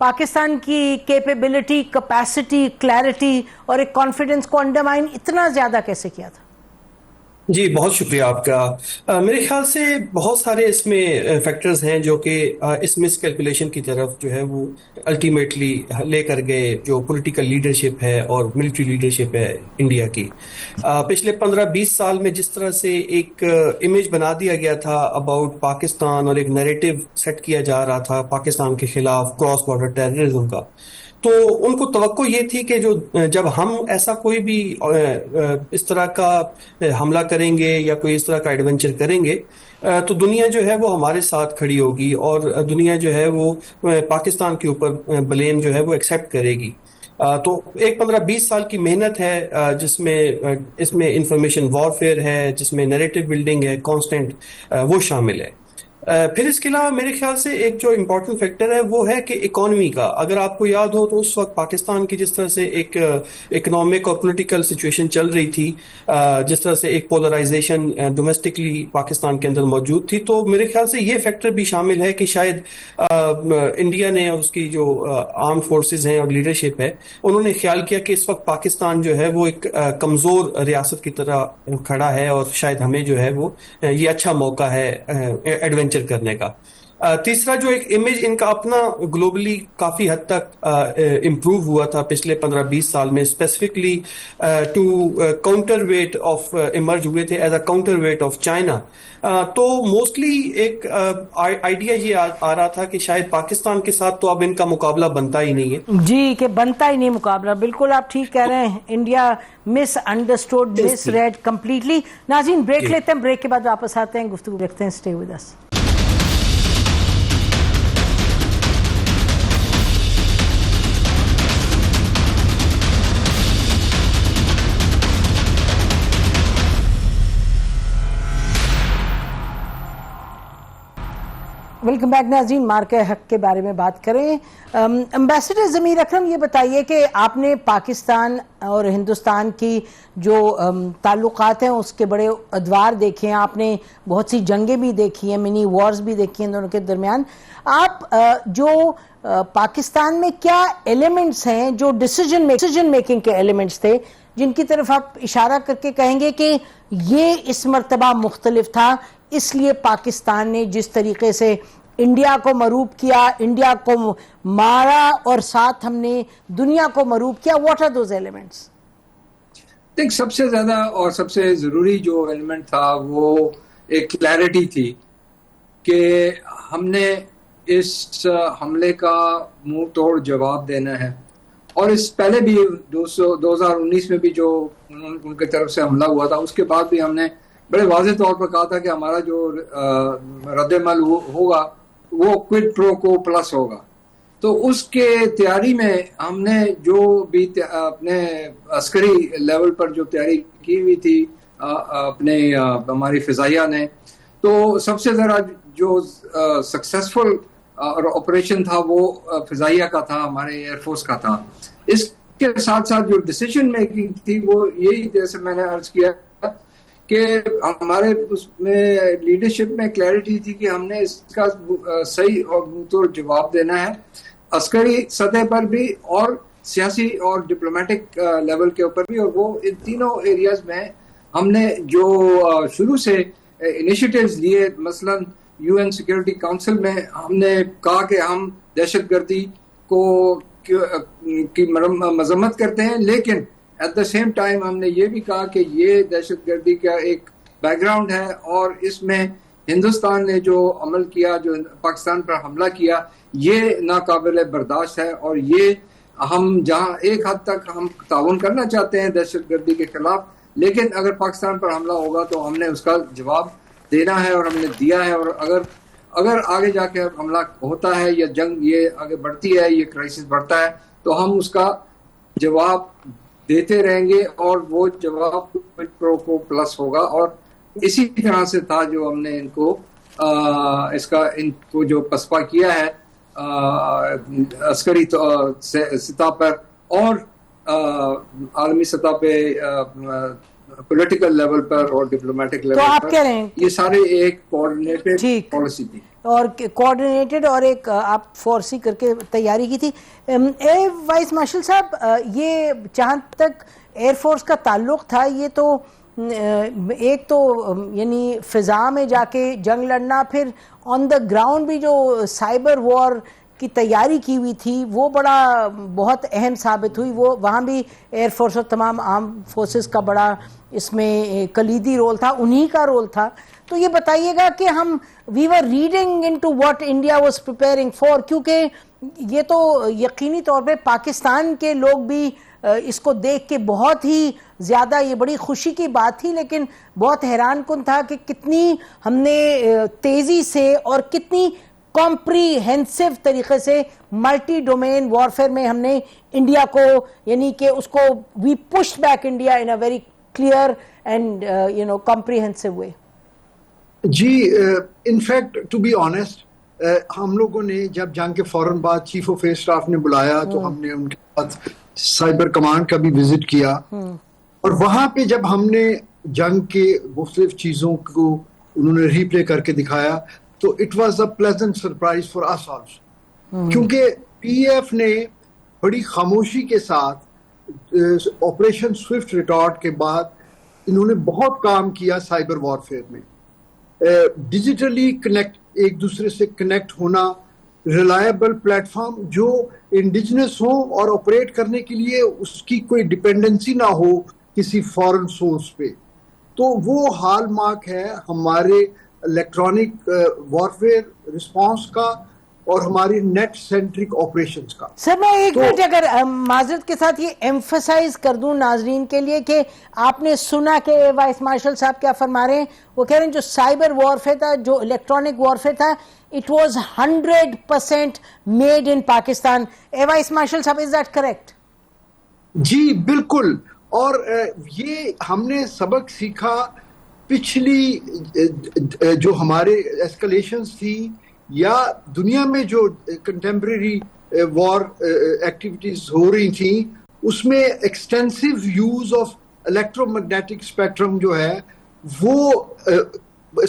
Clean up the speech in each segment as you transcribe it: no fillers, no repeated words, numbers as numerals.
پاکستان کی capability, capacity, clarity اور ایک کانفیڈنس کو انڈرمائن اتنا زیادہ کیسے کیا تھا؟ جی بہت شکریہ آپ کا. میرے خیال سے بہت سارے اس میں فیکٹرز ہیں جو کہ اس مس کیلکولیشن کی طرف جو ہے وہ الٹیمیٹلی لے کر گئے, جو پولیٹیکل لیڈرشپ ہے اور ملٹری لیڈرشپ ہے انڈیا کی. پچھلے 15-20 سال میں جس طرح سے ایک امیج بنا دیا گیا تھا اباؤٹ پاکستان اور ایک نیریٹو سیٹ کیا جا رہا تھا پاکستان کے خلاف کراس بارڈر ٹیررزم کا, تو ان کو توقع یہ تھی کہ جب ہم ایسا کوئی بھی اس طرح کا حملہ کریں گے یا کوئی اس طرح کا ایڈونچر کریں گے تو دنیا جو ہے وہ ہمارے ساتھ کھڑی ہوگی اور دنیا جو ہے وہ پاکستان کے اوپر بلیم جو ہے وہ ایکسیپٹ کرے گی. تو ایک 15-20 سال کی محنت ہے جس میں اس میں انفارمیشن وارفیئر ہے, جس میں نیریٹو بلڈنگ ہے کانسٹنٹ, وہ شامل ہے. پھر اس کے علاوہ میرے خیال سے ایک جو امپورٹنٹ فیکٹر ہے وہ ہے کہ اکانومی کا. اگر آپ کو یاد ہو تو اس وقت پاکستان کی جس طرح سے ایک اکنامک اور پولیٹیکل سچویشن چل رہی تھی, جس طرح سے ایک پولرائزیشن ڈومیسٹکلی پاکستان کے اندر موجود تھی, تو میرے خیال سے یہ فیکٹر بھی شامل ہے کہ شاید انڈیا نے اور اس کی جو آرم فورسز ہیں اور لیڈرشپ ہے انہوں نے خیال کیا کہ اس وقت پاکستان جو ہے وہ ایک کمزور ریاست کی طرح کھڑا ہے اور شاید ہمیں جو ہے وہ یہ اچھا موقع ہے ایڈونچر کرنے کا. تیسرا جو ایک امیج ان کا اپنا گلوبلی کافی حد تک امپروو ہوا تھا پچھلے 15-20 سال میں, specifically to counterweight of emerge ہوئے تھے as a counterweight of China. تو موسٹلی ایک آئیڈیا یہ آ رہا تھا کہ شاید پاکستان کے ساتھ تو اب ان کا مقابلہ بنتا ہی نہیں ہے. جی کہ بنتا ہی نہیں مقابلہ, بالکل آپ ٹھیک کہہ رہے ہیں. انڈیا مس انڈرسٹوڈ, مس ریڈ کمپلیٹلی. ناظرین بریک لیتے ہیں, بریک کے بعد واپس آتے ہیں, گفتگو رکھتے ہیں. Stay with us. Welcome back ناظرین, مارکہ حق کے بارے میں بات کریں. امبیسڈر ضمیر اکرم, یہ بتائیے کہ آپ نے پاکستان اور ہندوستان کی جو تعلقات ہیں اس کے بڑے ادوار دیکھے ہیں, آپ نے بہت سی جنگیں بھی دیکھی ہیں, منی وارز بھی دیکھی ہیں دونوں کے درمیان. آپ جو پاکستان میں کیا ایلیمنٹس ہیں جو ڈیسیجن میکنگ کے ایلیمنٹس تھے جن کی طرف آپ اشارہ کر کے کہیں گے کہ یہ اس مرتبہ مختلف تھا, اس لیے پاکستان نے جس طریقے سے انڈیا کو مروب کیا, انڈیا کو مارا اور ساتھ ہم نے دنیا کو مروب کیا, واٹ آر دوز ایلیمنٹس؟ دیکھ, سب سے زیادہ اور سب سے ضروری جو ایلیمنٹ تھا وہ ایک کلیئرٹی تھی کہ ہم نے اس حملے کا منہ توڑ جواب دینا ہے. اور اس پہلے بھی 2019 میں بھی جو ان کی طرف سے حملہ ہوا تھا اس کے بعد بھی ہم نے بڑے واضح طور پر کہا تھا کہ ہمارا جو رد عمل ہوگا وہ کوئڈ پرو کو پلس ہوگا. تو اس کے تیاری میں ہم نے جو بھی اپنے عسکری لیول پر جو تیاری کی ہوئی تھی اپنے ہماری فضائیہ نے, تو سب سے ذرا جو سکسیسفل آپریشن تھا وہ فضائیہ کا تھا, ہمارے ایئر فورس کا تھا. اس کے ساتھ ساتھ جو ڈیسیجن میکنگ تھی وہ یہی, جیسے میں نے عرض کیا کہ ہمارے اس میں لیڈرشپ میں کلیئرٹی تھی کہ ہم نے اس کا صحیح اور منہ توڑ جواب دینا ہے, عسکری سطح پر بھی اور سیاسی اور ڈپلومیٹک لیول کے اوپر بھی. اور وہ ان تینوں ایریاز میں ہم نے جو شروع سے انیشیٹیوز لیے, مثلاً یو این سیکیورٹی کاؤنسل میں ہم نے کہا کہ ہم دہشت گردی کی مذمت کرتے ہیں, لیکن ایٹ دا سیم ٹائم ہم نے یہ بھی کہا کہ یہ دہشت گردی کا ایک بیک گراؤنڈ ہے اور اس میں ہندوستان نے جو عمل کیا, جو پاکستان پر حملہ کیا, یہ ناقابل برداشت ہے. اور یہ ہم جہاں ایک حد تک ہم تعاون کرنا چاہتے ہیں دہشت گردی کے خلاف, لیکن اگر پاکستان پر حملہ ہوگا تو ہم نے اس کا جواب دینا ہے اور ہم نے دیا ہے. اور اگر آگے جا کے حملہ ہوتا ہے یا جنگ یہ آگے بڑھتی ہے, یہ کرائسس بڑھتا ہے, تو ہم اس کا جواب دیتے رہیں گے اور وہ جواب پرو کو پلس ہوگا. اور اسی طرح سے تھا جو ہم نے ان کو جو پسپا کیا ہے عسکری سطح پر اور عالمی سطح پہ پولیٹیکل لیول پر اور ڈپلومیٹک لیول پر. تو آپ کہہ رہے ہیں یہ سارے ایک کوآرڈینیٹڈ پالیسی تھی اور کوآرڈینیٹڈ اور ایک آپ فورسی کر کے تیاری کی تھی. وائس مارشل صاحب, یہ جہاں تک ایئر فورس کا تعلق تھا, یہ تو ایک تو یعنی فضا میں جا کے جنگ لڑنا, پھر آن دا گراؤنڈ بھی جو سائبر وار کی تیاری کی ہوئی تھی وہ بہت اہم ثابت ہوئی. وہ وہاں بھی ایئر فورس اور تمام آرم فورسز کا بڑا اس میں کلیدی رول تھا, انہی کا رول تھا. تو یہ بتائیے گا کہ we were reading into what India was preparing for, کیونکہ یہ تو یقینی طور پہ پاکستان کے لوگ بھی اس کو دیکھ کے بہت ہی زیادہ, یہ بڑی خوشی کی بات تھی, لیکن بہت حیران کن تھا کہ کتنی ہم نے تیزی سے اور کتنی کمپریہنسو طریقے سے ملٹی ڈومین وارفیئر میں ہم نے انڈیا کو, یعنی کہ اس کو we push back India in a very clear and comprehensive way. جی, انفیکٹ ٹو بی آنیسٹ, ہم لوگوں نے جب جنگ کے فوراً بعد چیف آف ایئر اسٹاف نے بلایا تو ہم نے ان کے ساتھ سائبر کمانڈ کا بھی وزٹ کیا, اور وہاں پہ جب ہم نے جنگ کے مختلف چیزوں کو انہوں نے ری پلے کر کے دکھایا تو it was a pleasant surprise for us also, کیونکہ پی ایف نے بڑی خاموشی کے ساتھ آپریشن سوئفٹ ریٹارڈ کے بعد انہوں نے بہت کام کیا سائبر وارفیئر میں. ڈیجیٹلی کنیکٹ, ایک دوسرے سے کنیکٹ ہونا, ریلائبل پلیٹ فارم جو انڈیجنس ہو اور آپریٹ کرنے کے لیے اس کی کوئی ڈپینڈنسی نہ ہو کسی فورن سورس پہ. تو وہ ہال مارک ہے ہمارے الیکٹرانک وارفیئر رسپانس کا اور ہماری نیٹ سینٹرک آپریشنز کا. سر میں ایک منٹ اگر معذرت کے ساتھ یہ ایمفسائز کر دوں ناظرین کے لیے کہ آپ نے سنا کہ وائس مارشل صاحب کیا فرما رہے ہیں. وہ کہہ رہے ہیں جو سائبر وارفیئر تھا, جو الیکٹرانک وارفیئر تھا, it was 100% made in Pakistan. Vice marshal صاحب, is that correct؟ جی بالکل, اور یہ ہم نے سبق سیکھا پچھلی جو ہمارے ایسکلیشنز تھی یا دنیا میں جو کنٹمپریری وار ایکٹیویٹیز ہو رہی تھیں, اس میں extensive use of electro magnetic spectrum جو ہے وہ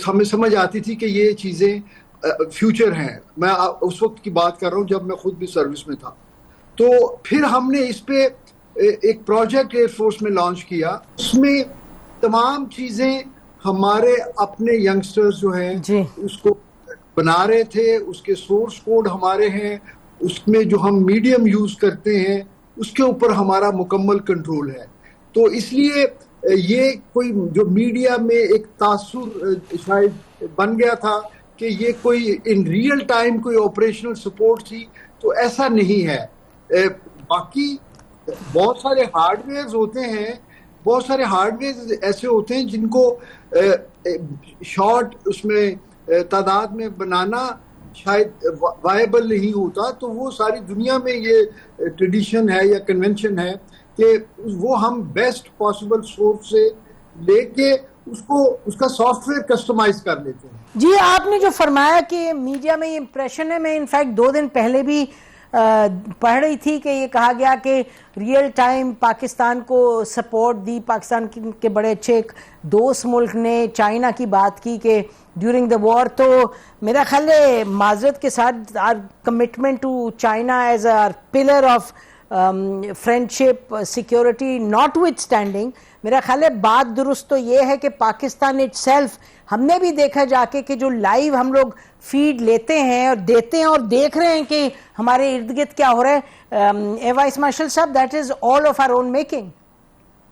ہمیں سمجھ آتی تھی کہ یہ چیزیں فیوچر ہیں. میں اس وقت کی بات کر رہا ہوں جب میں خود بھی سروس میں تھا. تو پھر ہم نے اس پہ ایک پروجیکٹ ایئر فورس میں لانچ کیا, اس میں تمام چیزیں ہمارے اپنے ینگسٹرز جو ہیں اس کو بنا رہے تھے, اس کے سورس کوڈ ہمارے ہیں, اس میں جو ہم میڈیم یوز کرتے ہیں اس کے اوپر ہمارا مکمل کنٹرول ہے. تو اس لیے یہ کوئی جو میڈیا میں ایک تاثر شاید بن گیا تھا کہ یہ کوئی ان ریئل ٹائم کوئی آپریشنل سپورٹ تھی, تو ایسا نہیں ہے. باقی بہت سارے ہارڈ ویئرز ہوتے ہیں, بہت سارے ہارڈ ویئرز ایسے ہوتے ہیں جن کو شارٹ اس میں تعداد میں بنانا شاید وائبل نہیں ہوتا. تو وہ ساری دنیا میں یہ ٹریڈیشن ہے یا کنونشن ہے کہ وہ ہم بیسٹ پاسبل سورس سے لے کے اس کا سافٹ ویئر کسٹمائز کر لیتے ہیں. جی, آپ نے جو فرمایا کہ میڈیا میں یہ امپریشن ہے, میں انفیکٹ 2 دن پہلے بھی پڑھ رہی تھی کہ یہ کہا گیا کہ ریئل ٹائم پاکستان کو سپورٹ دی. پاکستان کے بڑے اچھے ایک دوست ملک نے چائنا کی بات کی کہ ڈیورنگ دا وار. تو میرا خیال ہے معذرت کے ساتھ our commitment to China as a pillar of friendship security notwithstanding, میرا خیال ہے بات درست تو یہ ہے کہ پاکستان اٹ سیلف, ہم نے بھی دیکھا جا کے کہ جو لائیو ہم لوگ فیڈ لیتے ہیں اور دیتے ہیں اور دیکھ رہے ہیں کہ ہمارے ارد گرد کیا ہو رہا ہے. وائس مارشل صاحب, that is all of our own making.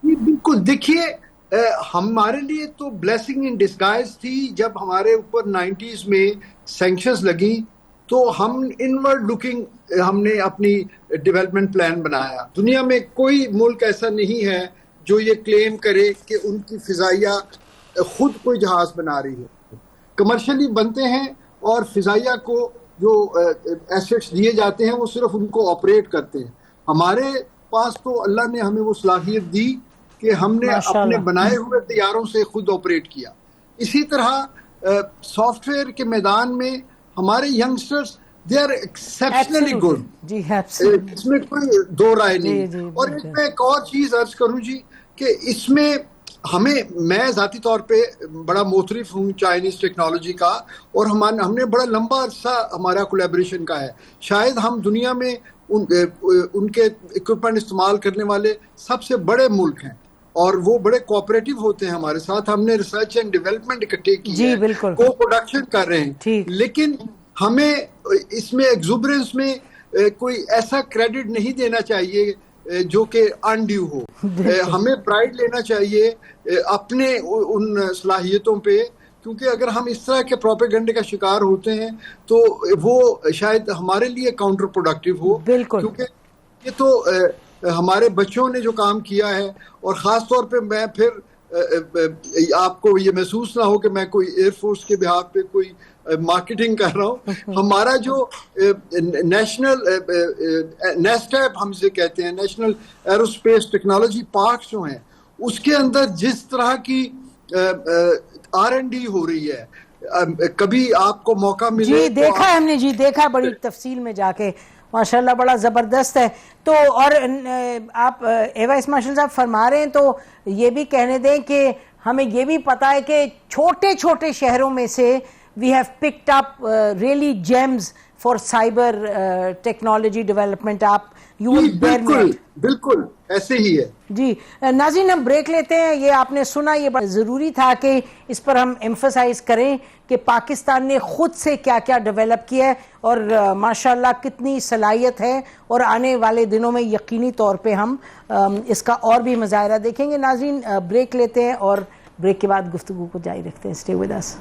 بالکل, دیکھیے ہمارے لیے تو بلیسنگ ان ڈسگائز تھی جب ہمارے اوپر 90s میں سینکشنز لگی, تو ہم انورڈ لکنگ ہم نے اپنی ڈیولپمنٹ پلان بنایا. دنیا میں کوئی ملک ایسا نہیں ہے جو یہ کلیم کرے کہ ان کی فضائیہ خود کوئی جہاز بنا رہی ہے. کمرشلی بنتے ہیں اور فضائیہ کو جو ایسٹس دیے جاتے ہیں وہ صرف ان کو آپریٹ کرتے ہیں. ہمارے پاس تو اللہ نے ہمیں وہ صلاحیت دی کہ ہم نے اپنے بنائے ہوئے طیاروں سے خود آپریٹ کیا. اسی طرح سافٹ ویئر کے میدان میں ہمارے youngsters they are exceptionally good. جی, اس میں کوئی دو رائے نہیں. اور اس میں ایک اور چیز عرض کروں جی کہ اس میں میں ذاتی طور پہ بڑا موترف ہوں چائنیز ٹیکنالوجی کا، اور ہم نے بڑا لمبا عرصہ ہمارا کولیبریشن کا ہے. شاید ہم دنیا میں ان کے اکوپمنٹ استعمال کرنے والے سب سے بڑے ملک ہیں، اور وہ بڑے کوآپریٹو ہوتے ہیں ہمارے ساتھ. ہم نے ریسرچ اینڈ ڈیولپمنٹ اکٹھے کی ہے، کو پروڈکشن کر رہے ہیں، لیکن ہمیں اس میں ایگزوبرنس میں کوئی ایسا کریڈٹ نہیں دینا چاہیے جو کہ انڈیو ہو. ہمیں پرائڈ لینا چاہیے اپنے ان صلاحیتوں پہ، کیونکہ اگر ہم اس طرح کے پروپیگنڈے کا شکار ہوتے ہیں تو وہ شاید ہمارے لیے کاؤنٹر پروڈکٹیو ہو. کیونکہ یہ تو ہمارے بچوں نے جو کام کیا ہے، اور خاص طور پہ میں پھر آپ کو یہ محسوس نہ ہو کہ میں کوئی ایئر فورس کے بہاف پہ کوئی مارکیٹنگ کر رہا ہوں. ہمارا جو نیشنل نیسٹیپ ہم سے کہتے ہیں، نیشنل ایروسپیس ٹیکنالوجی پارکس جو ہیں، اس کے اندر جس طرح کی R&D ہو رہی ہے، کبھی آپ کو موقع ملے. جی دیکھا ہے ہم نے، جی دیکھا بڑی تفصیل میں جا کے، ماشاءاللہ بڑا زبردست ہے. تو اور آپ ایوا اسماعیل صاحب فرما رہے ہیں تو یہ بھی کہنے دیں کہ ہمیں یہ بھی پتا ہے کہ چھوٹے چھوٹے شہروں میں سے we have picked up really gems for cyber technology development. آپ you will bear me out. بالکل ایسے ہی ہے. جی ناظرین ہم بریک لیتے ہیں. یہ آپ نے سنا، یہ بڑا ضروری تھا کہ اس پر ہم ایمفسائز کریں کہ پاکستان نے خود سے کیا کیا ڈیولپ کیا ہے، اور ماشاءاللہ کتنی صلاحیت ہے، اور آنے والے دنوں میں یقینی طور پہ ہم اس کا اور بھی مظاہرہ دیکھیں گے. ناظرین بریک لیتے ہیں اور بریک کے بعد گفتگو کو جاری رکھتے ہیں. Stay with us.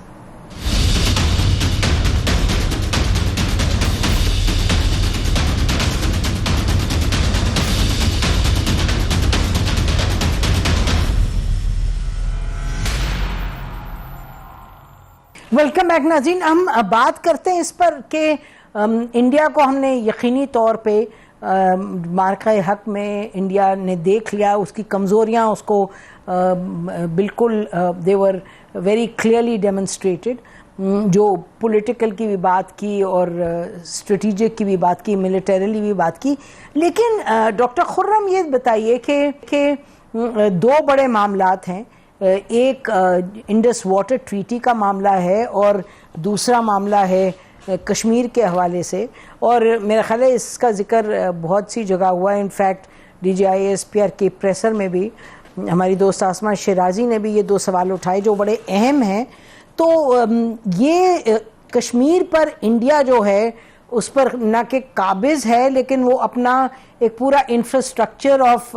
Welcome back ناظرین. ہم بات کرتے ہیں اس پر کہ انڈیا کو ہم نے یقینی طور پہ مارکہ حق میں انڈیا نے دیکھ لیا، اس کی کمزوریاں اس کو بالکل they were very clearly demonstrated. جو پولیٹیکل کی بھی بات کی اور اسٹریٹجک کی بھی بات کی، ملیٹریلی بھی بات کی. لیکن ڈاکٹر خرم یہ بتائیے کہ دو بڑے معاملات ہیں. ایک انڈس واٹر ٹریٹی کا معاملہ ہے اور دوسرا معاملہ ہے کشمیر کے حوالے سے، اور میرا خیال ہے اس کا ذکر بہت سی جگہ ہوا ہے. انفیکٹ DGISPR کے پریسر میں بھی ہماری دوست آسمہ شیرازی نے بھی یہ دو سوال اٹھائے جو بڑے اہم ہیں. تو یہ کشمیر پر انڈیا جو ہے اس پر نہ کہ قابض ہے، لیکن وہ اپنا ایک پورا انفراسٹرکچر آف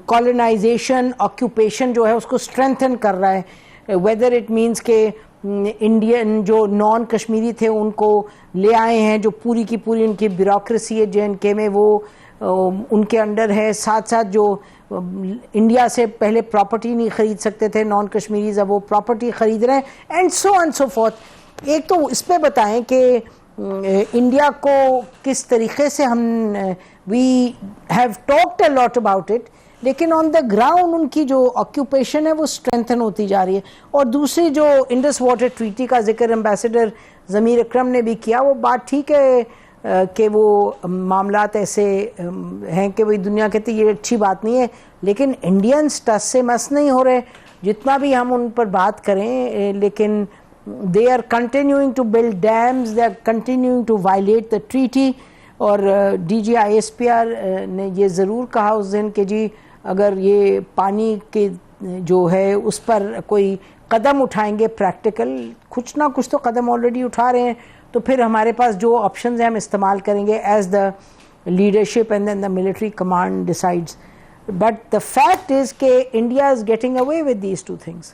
کالونائزیشن آکیوپیشن جو ہے اس کو اسٹرینتھن کر رہا ہے. ویدر اٹ مینس کہ انڈین جو نان کشمیری تھے ان کو لے آئے ہیں، جو پوری کی پوری ان کی بیوروکریسی ہے JNK میں وہ ان کے انڈر ہے. ساتھ ساتھ جو انڈیا سے پہلے پراپرٹی نہیں خرید سکتے تھے نان کشمیریز، اب وہ پراپرٹی خرید رہے ہیں، اینڈ سو فورتھ. ایک تو اس پہ بتائیں کہ انڈیا کو کس طریقے سے ہم we have talked a lot about it, لیکن آن دا گراؤنڈ ان کی جو آکیوپیشن ہے وہ اسٹرینتھن ہوتی جا رہی ہے. اور دوسری جو انڈس واٹر ٹریٹی کا ذکر امبیسڈر ضمیر اکرم نے بھی کیا، وہ بات ٹھیک ہے کہ وہ معاملات ایسے ہیں کہ وہی دنیا کہتی یہ اچھی بات نہیں ہے، لیکن انڈینس ٹس سے مس نہیں ہو رہے جتنا بھی ہم ان پر بات کریں. لیکن they are continuing to build dams, they are continuing to violate the treaty. اور DGISPR نے یہ ضرور کہا اس دن کہ جی اگر یہ پانی کے جو ہے اس پر کوئی قدم اٹھائیں گے پریکٹیکل، کچھ نہ کچھ تو قدم آلریڈی اٹھا رہے ہیں، تو پھر ہمارے پاس جو آپشنز ہیں ہم استعمال کریں گے as the leadership and then the military command decides. But the fact is کہ India is getting away with these two things.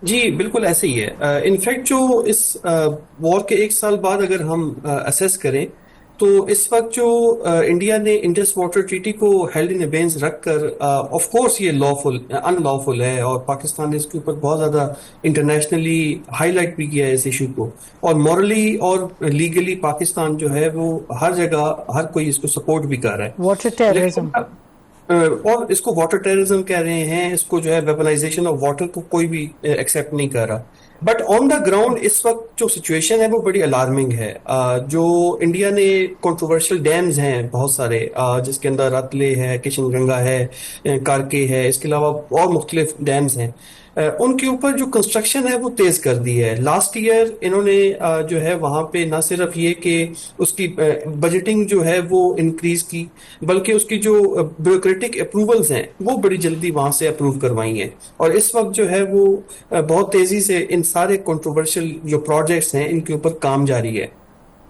جی بالکل ایسے ہی ہے. انفیکٹ جو اس وار کے ایک سال بعد اگر ہم اسیس کریں تو اس وقت جو انڈیا نے انڈس واٹر ٹریٹی کو ہیلڈ ان ابینس رکھ کر آف کورس یہ ان لافل ہے، اور پاکستان نے اس کے اوپر بہت زیادہ انٹرنیشنلی ہائی لائٹ بھی کیا ہے اس ایشو کو، اور مورلی اور لیگلی پاکستان جو ہے وہ ہر جگہ ہر کوئی اس کو سپورٹ بھی کر رہا ہے. Water terrorism. اور اس کو واٹر ٹیررزم کہہ رہے ہیں, اس کو جو ہے ویپنائزیشن آف واٹر کو کوئی بھی ایکسیپٹ نہیں کر رہا. بٹ آن دا گراؤنڈ اس وقت جو سچویشن ہے وہ بڑی الارمنگ ہے. جو انڈیا نے کنٹروورشل ڈیمز ہیں بہت سارے, جس کے اندر رتلے ہے, کشن گنگا ہے, کارکے ہے, اس کے علاوہ اور مختلف ڈیمز ہیں, ان کے اوپر جو کنسٹرکشن ہے وہ تیز کر دی ہے. لاسٹ ایئر انہوں نے جو ہے وہاں پہ نہ صرف یہ کہ اس کی بجٹنگ جو ہے وہ انکریز کی, بلکہ اس کی جو بیوروکریٹک اپروولز ہیں وہ بڑی جلدی وہاں سے اپروو کروائی ہیں. اور اس وقت جو ہے وہ بہت تیزی سے ان سارے کنٹروورشل جو پروجیکٹس ہیں ان کے اوپر کام جاری ہے.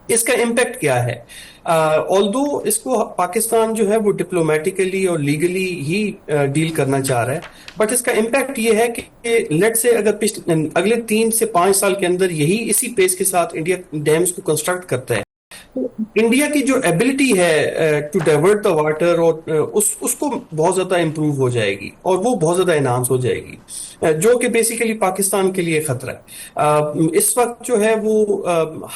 اس کا امپیکٹ کیا ہے؟ آلدو اس کو پاکستان جو ہے وہ ڈپلومیٹیکلی اور لیگلی ہی ڈیل کرنا چاہ رہا ہے, بٹ اس کا امپیکٹ یہ ہے کہ لیٹ سے اگر اگلے 3 سے 5 سال کے اندر یہی اسی پیس کے ساتھ انڈیا ڈیمز کو کنسٹرکٹ کرتا ہے, انڈیا کی جو ایبلٹی ہے ٹو ڈائیورٹ دا واٹر اور اس کو بہت زیادہ امپروو ہو جائے گی اور وہ بہت زیادہ انہانس ہو جائے گی, جو کہ بیسیکلی پاکستان کے لیے خطرہ ہے. اس وقت جو ہے وہ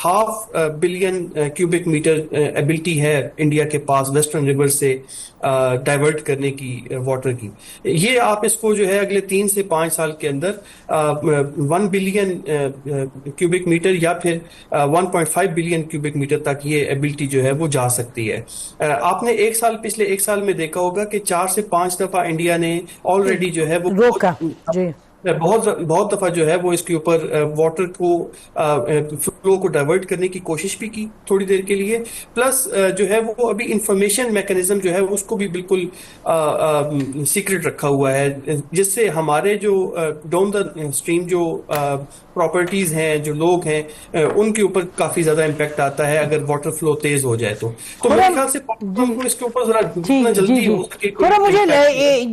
500 بلین کیوبک میٹر ایبلٹی ہے انڈیا کے پاس ویسٹرن ریور سے ڈائیورٹ کرنے کی واٹر کی. یہ آپ اس کو جو ہے اگلے 3 سے 5 سال کے اندر 1 بلین کیوبک میٹر یا پھر 1.5 بلین کیوبک میٹر تک یہ ایبلٹی جو ہے وہ جا سکتی ہے. آپ نے پچھلے 1 سال میں دیکھا ہوگا کہ 4 سے 5 دفعہ انڈیا نے آلریڈی جو ہے وہ روکا, جی بہت دفعہ جو ہے وہ اس کے اوپر واٹر کو فلو کو ڈائیورٹ کرنے کی کوشش بھی کی تھوڑی دیر کے لیے. پلس جو ہے وہ ابھی انفارمیشن میکانزم جو ہے اس کو بھی بالکل سیکرٹ رکھا ہوا ہے, جس سے ہمارے جو ڈاؤن دا اسٹریم جو پراپرٹیز ہیں, جو لوگ ہیں, ان کے اوپر کافی زیادہ امپیکٹ آتا ہے اگر واٹر فلو تیز ہو جائے تو میرے خیال سے اس کے اوپر ذرا جتنا جلدی ہو سکے. مجھے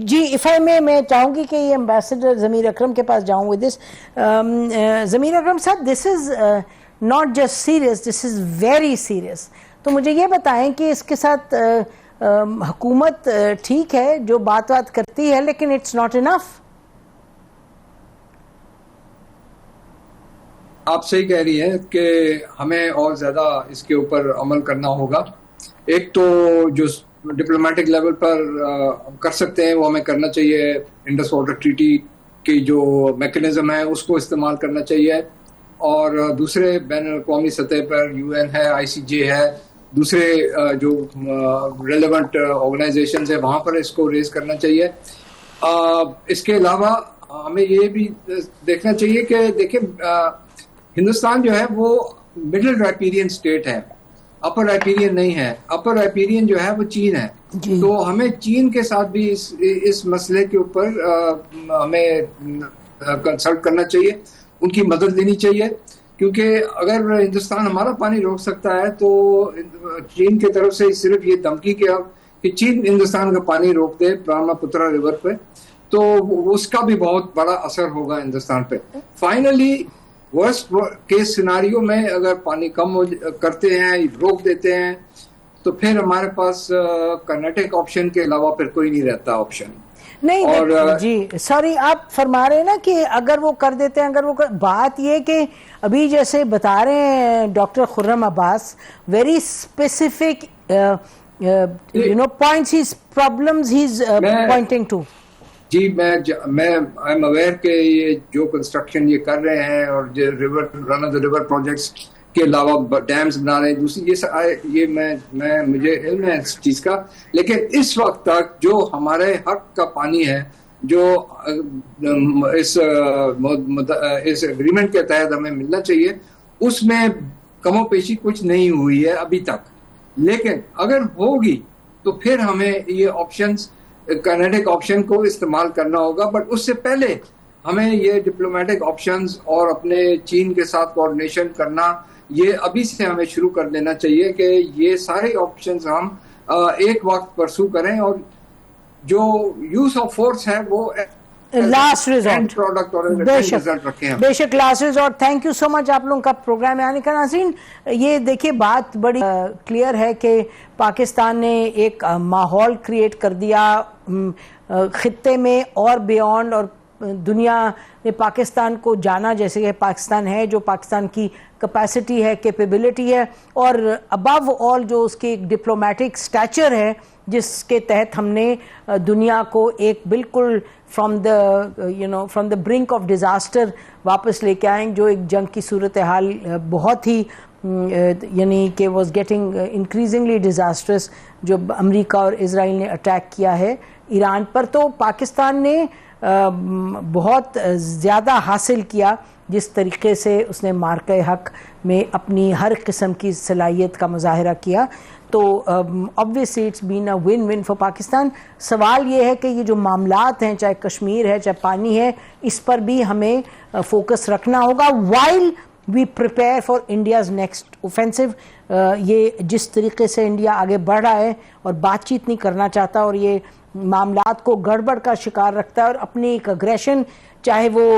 جی ایف میں چاہوں گی کہ یہ ایمبیسڈر ضمیر اکرم کے پاس جاؤں ود دس. ضمیر اکرم صاحب, this is not just serious, this is very serious. تو مجھے یہ بتائیں کہ اس کے ساتھ حکومت ٹھیک ہے جو بات کرتی ہے, لیکن اٹس ناٹ انف. آپ صحیح کہہ رہی ہیں کہ ہمیں اور زیادہ اس کے اوپر عمل کرنا ہوگا. ایک تو جو ڈپلومیٹک لیول پر کر سکتے ہیں وہ ہمیں کرنا چاہیے, انڈس واٹر ٹریٹی کی جو میکینزم ہے اس کو استعمال کرنا چاہیے, اور دوسرے بین الاقوامی سطح پر UN ہے, ICJ ہے, دوسرے جو ریلیونٹ آرگنائزیشنز ہیں وہاں پر اس کو ریز کرنا چاہیے. اس کے علاوہ ہمیں یہ بھی دیکھنا چاہیے کہ دیکھیں ہندوستان جو ہے وہ مڈل رائپیرین اسٹیٹ ہے, اپر رائپیرین نہیں ہے. اپر رائپیرین جو ہے وہ چین ہے, تو ہمیں چین کے ساتھ بھی اس مسئلے کے اوپر ہمیں کنسلٹ کرنا چاہیے, ان کی مدد لینی چاہیے, کیونکہ اگر ہندوستان ہمارا پانی روک سکتا ہے تو چین کی طرف سے صرف یہ دھمکی کہ چین ہندوستان کا پانی روک دے برہما پترا ریور پہ, تو اس کا بھی بہت بڑا اثر ہوگا ہندوستان پہ. فائنلی ورسٹ کیس سیناریو میں اگر پانی کم کرتے ہیں, روک دیتے ہیں, تو پھر ہمارے پاس کرناٹک آپشن کے علاوہ پھر کوئی نہیں رہتا آپشن. نہیں جی سوری, آپ فرما رہے ہیں نا کہ اگر وہ کر دیتے ہیں, بات یہ کہ ابھی جیسے بتا رہے ہیں doctor Khurram Abbas, very specific points, his problems he's pointing to. جی میں ایم اویئر کہ یہ جو کنسٹرکشن یہ کر رہے ہیں اور جو رن آف دا ریور پروجیکٹس کے علاوہ ڈیمز بنا رہے ہیں دوسری, یہ مجھے علم ہے اس چیز کا, لیکن اس وقت تک جو ہمارے حق کا پانی ہے جو اس اگریمنٹ کے تحت ہمیں ملنا چاہیے, اس میں کم و پیشی کچھ نہیں ہوئی ہے ابھی تک. لیکن اگر ہوگی تو پھر ہمیں یہ آپشنز کرناٹک آپشن کو استعمال کرنا ہوگا. بٹ اس سے پہلے ہمیں یہ ڈپلومیٹک آپشنز اور اپنے چین کے ساتھ کوآرڈینیشن کرنا, یہ ابھی سے ہمیں شروع کر دینا چاہیے کہ یہ سارے آپشنز ہم ایک وقت پرسو کریں, اور جو یوز آف فورس ہے وہ لاسٹ ریزورٹ رکھیں. بے شک last resort. Thank you so much آپ لوگوں کا پروگرام میں آنے کا. ناظرین, یہ دیکھیے بات بڑی کلیئر ہے کہ پاکستان نے ایک ماحول کریٹ کر دیا خطے میں اور بیونڈ, اور دنیا نے پاکستان کو جانا جیسے کہ پاکستان ہے, جو پاکستان کی کیپیسٹی ہے, کیپیبلٹی ہے, اور ابو آل جو اس کی ڈپلومیٹک سٹیچر ہے جس کے تحت ہم نے دنیا کو ایک بالکل from the brink of disaster واپس لے کے آئیں، جو ایک جنگ کی صورتحال بہت ہی یعنی کہ واز گیٹنگ انکریزنگلی ڈیزاسٹرس، جو امریکہ اور اسرائیل نے اٹیک کیا ہے ایران پر. تو پاکستان نے بہت زیادہ حاصل کیا جس طریقے سے اس نے مارکہ حق میں اپنی ہر قسم کی صلاحیت کا مظاہرہ کیا. تو obviously it's been a win-win for Pakistan. سوال یہ ہے کہ یہ جو معاملات ہیں، چاہے کشمیر ہے چاہے پانی ہے، اس پر بھی ہمیں فوکس رکھنا ہوگا while we prepare for India's next offensive. یہ جس طریقے سے انڈیا آگے بڑھ رہا ہے اور بات چیت نہیں کرنا چاہتا اور یہ معاملات کو گڑبڑ کا شکار رکھتا ہے اور اپنی ایک اگریشن، چاہے وہ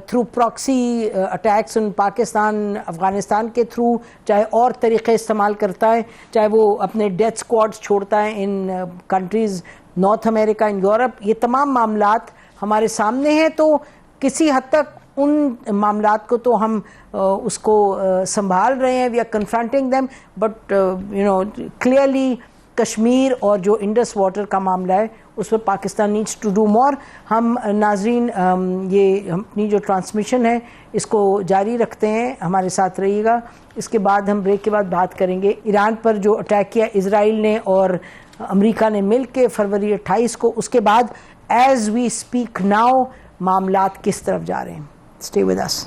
تھرو پراکسی اٹیکس ان پاکستان افغانستان کے تھرو، چاہے اور طریقے استعمال کرتا ہے، چاہے وہ اپنے ڈیتھ اسکواڈز چھوڑتا ہے in countries North America, in Europe, یہ تمام معاملات ہمارے سامنے ہیں. تو کسی حد تک ان معاملات کو تو ہم اس کو سنبھال رہے ہیں، we are confronting them, but clearly Kashmir اور جو انڈس واٹر کا معاملہ ہے اس پہ Pakistan needs to do more. ہم ناظرین یہ اپنی جو ٹرانسمیشن ہے اس کو جاری رکھتے ہیں، ہمارے ساتھ رہیے گا. اس کے بعد ہم بریک کے بعد بات کریں گے ایران پر جو اٹیک کیا اسرائیل نے اور امریکہ نے مل کے فروری 28 کو. اس کے بعد ایز وی اسپیک ناؤ معاملات کس طرف جا رہے ہیں. Stay with us.